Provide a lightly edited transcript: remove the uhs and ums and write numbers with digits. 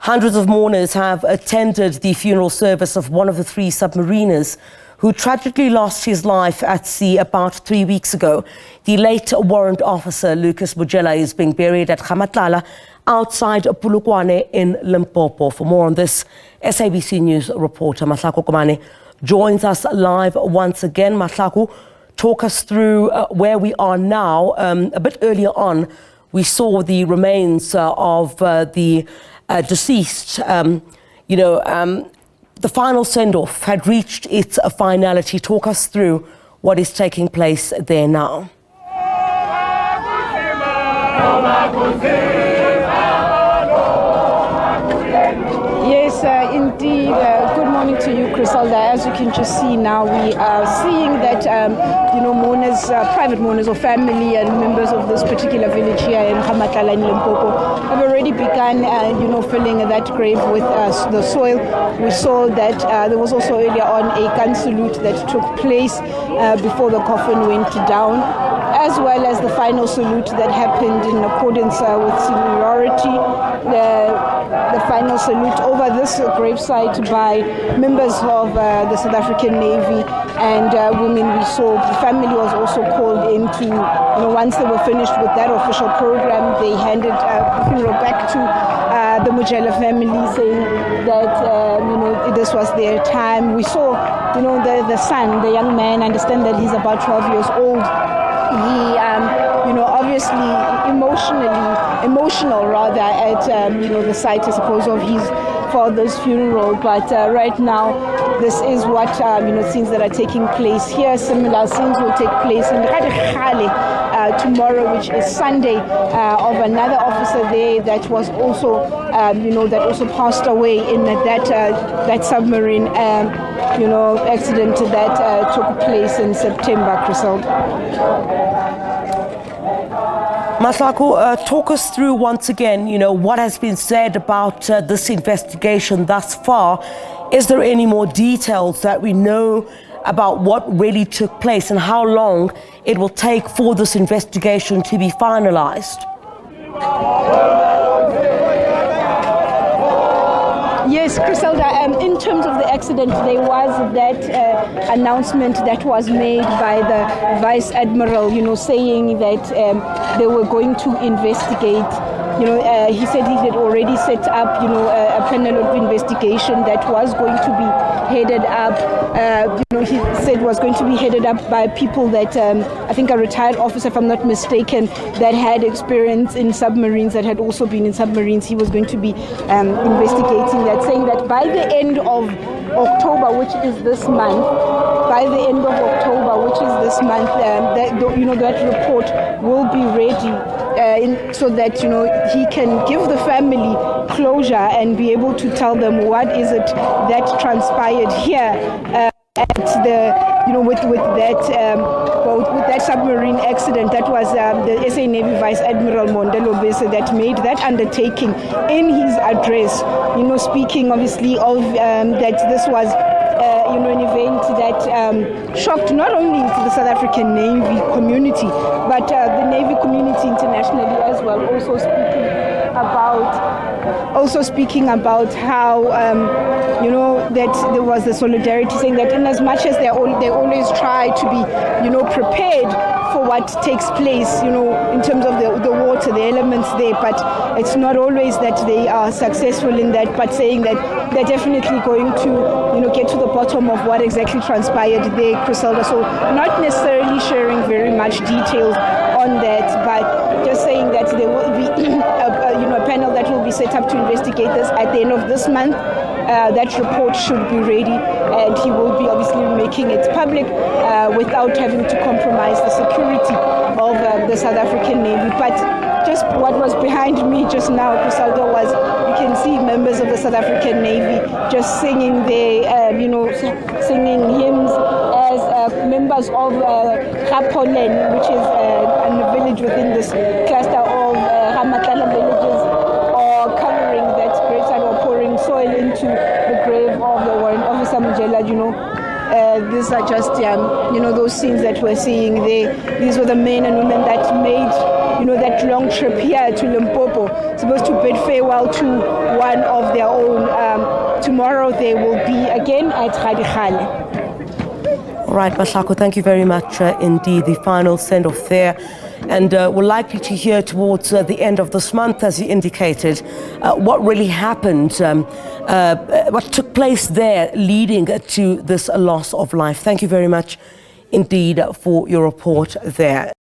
Hundreds of mourners have attended the funeral service of one of the 3 submariners who tragically lost his life at sea about 3 weeks ago. The late Warrant Officer Lucas Mojela is being buried at Ga-Matlala outside Polokwane in Limpopo. For more on this, SABC News reporter Mahlako Komane joins us live once again. Mahlako, talk us through where we are now. A bit earlier on, we saw the remains of the deceased. The final send-off had reached its finality. Talk us through what is taking place there now. Yes, indeed. Good morning to you, Criselda. As you can just see now, we are seeing that, mourners, private mourners or family and members of this particular village here in Ga-Matlala in Limpopo have already begun, filling that grave with the soil. We saw that there was also earlier on a gun salute that took place before the coffin went down, as well as the final salute that happened in accordance with seniority. The final salute over this gravesite by members of the South African Navy and women. We saw the family was also called in to, once they were finished with that official program, they handed funeral back to the Mojela family, saying that this was their time. We saw the son, the young man. I understand that he's about 12 years old. He obviously emotional rather at the sight, I suppose, of his father's funeral. But right now, this is what scenes that are taking place here. Similar scenes will take place in tragically tomorrow, which is Sunday, of another officer there that was also that also passed away in that submarine accident that took place in September, Criselda. Mahlako, talk us through once again, what has been said about this investigation thus far. Is there any more details that we know about what really took place and how long it will take for this investigation to be finalized? Yes, Criselda, in terms of the accident, there was that announcement that was made by the Vice Admiral, saying that they were going to investigate. He said he had already set up, a panel of investigation that was going to be headed up. He said was going to be headed up by people that I think a retired officer, if I'm not mistaken, that had experience in submarines, that had also been in submarines. He was going to be investigating that, saying that by the end of October, which is this month, that report will be ready so that he can give the family closure and be able to tell them what is it that transpired here at the with that submarine accident. That was the SA Navy Vice Admiral Mondelo Bese that made that undertaking in his address, speaking obviously of that this was an event that shocked not only the South African Navy community, but the Navy community internationally as well. Also speaking about how that there was the solidarity, saying that in as much as they always try to be prepared for what takes place in terms of the water, the elements there, but it's not always that they are successful in that, but saying that they're definitely going to get to the bottom of what exactly transpired there, Criselda. So not necessarily sharing very much details on that, but just saying that there will be a panel that will be set up to investigate this at the end of this month. That report should be ready, and he will be obviously making it public without having to compromise the security of the South African Navy. But just what was behind me just now, Criselda, was you can see members of the South African Navy just singing their, singing hymns as members of Ga-Polokwane, which is a village within this cluster of Ga-Matlala villages, or covering that gravesite or pouring soil into the grave of the Warrant Officer Mojela. These are just, those scenes that we're seeing there. These were the men and women that made that long trip here to Limpopo, supposed to bid farewell to one of their own. Tomorrow they will be again at tragically. All right, Mahlako, thank you very much indeed. The final send-off there. And we're likely to hear towards the end of this month, as you indicated, what really happened, what took place there leading to this loss of life. Thank you very much indeed for your report there.